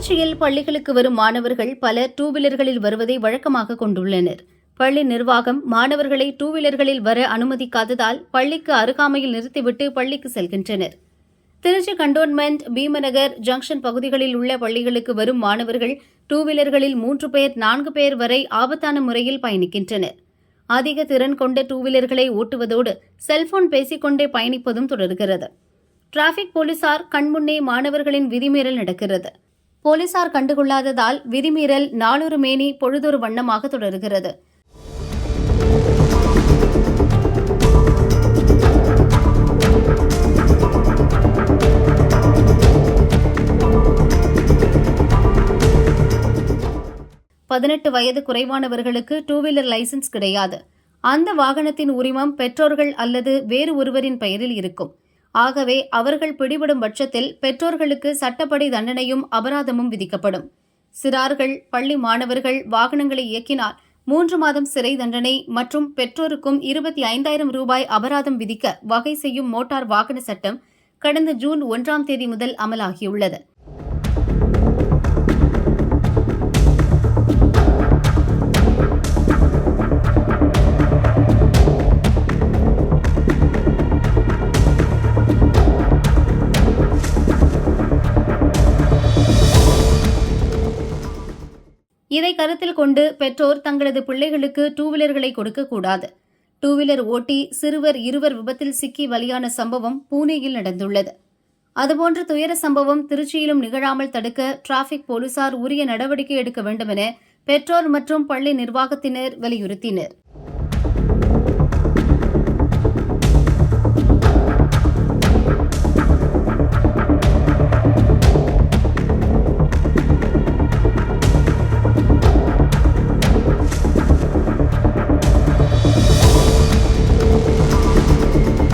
திருச்சியில் பள்ளிகளுக்கு வரும் மாணவர்கள் பலர் டூ வீலர்களில் வருவதை வழக்கமாக கொண்டுள்ளனர். பள்ளி நிர்வாகம் மாணவர்களை டூ வீலர்களில் வர அனுமதிக்காததால் பள்ளிக்கு அருகாமையில் நிறுத்திவிட்டு பள்ளிக்கு செல்கின்றனர். திருச்சி கண்டோன்மெண்ட், பீமநகர், ஜங்ஷன் பகுதிகளில் உள்ள பள்ளிகளுக்கு வரும் மாணவர்கள் டூ வீலர்களில் 3 பேர் 4 பேர் வரை ஆபத்தான முறையில் பயணிக்கின்றனர். அதிக திறன் கொண்ட டூ வீலர்களை ஓட்டுவதோடு செல்போன் பேசிக்கொண்டே பயணிப்பதும் தொடர்கிறது. டிராபிக் போலீசார் கண்முன்னே மாணவர்களின் விதிமீறல் நடக்கிறது. போலீசார் கண்டுகொள்ளாததால் விதிமீறல் நாளொரு மேனி பொழுதொரு வண்ணமாக தொடர்கிறது. பதினெட்டு வயது குறைவானவர்களுக்கு டூ வீலர் லைசென்ஸ் கிடையாது. அந்த வாகனத்தின் உரிமம் பெற்றோர்கள் அல்லது வேறு ஒருவரின் பெயரில் இருக்கும். ஆகவே அவர்கள் பிடிபடும் பட்சத்தில் பெற்றோர்களுக்கு சட்டப்படி தண்டனையும் அபராதமும் விதிக்கப்படும். சிறார்கள், பள்ளி மாணவர்கள் வாகனங்களை இயக்கினால் 3 மாதம் சிறை தண்டனை மற்றும் பெற்றோருக்கும் 25,000 ரூபாய் அபராதம் விதிக்க வகை செய்யும் மோட்டார் வாகன சட்டம் கடந்த ஜூன் 1ஆம் தேதி முதல் அமலாகியுள்ளது. இதை கருத்தில் கொண்டு பெற்றோர் தங்களது பிள்ளைகளுக்கு டூ வீலர்களை கொடுக்கக்கூடாது. டூ வீலர் ஓட்டி சிறுவர் 2 விபத்தில் சிக்கி பலியான சம்பவம் பூனேயில் நடந்துள்ளது. அதுபோன்ற துயர சம்பவம் திருச்சியிலும் நிகழாமல் தடுக்க டிராபிக் போலீசார் உரிய நடவடிக்கை எடுக்க வேண்டுமென பெற்றோர் மற்றும் பள்ளி நிர்வாகத்தினர் வலியுறுத்தினர்.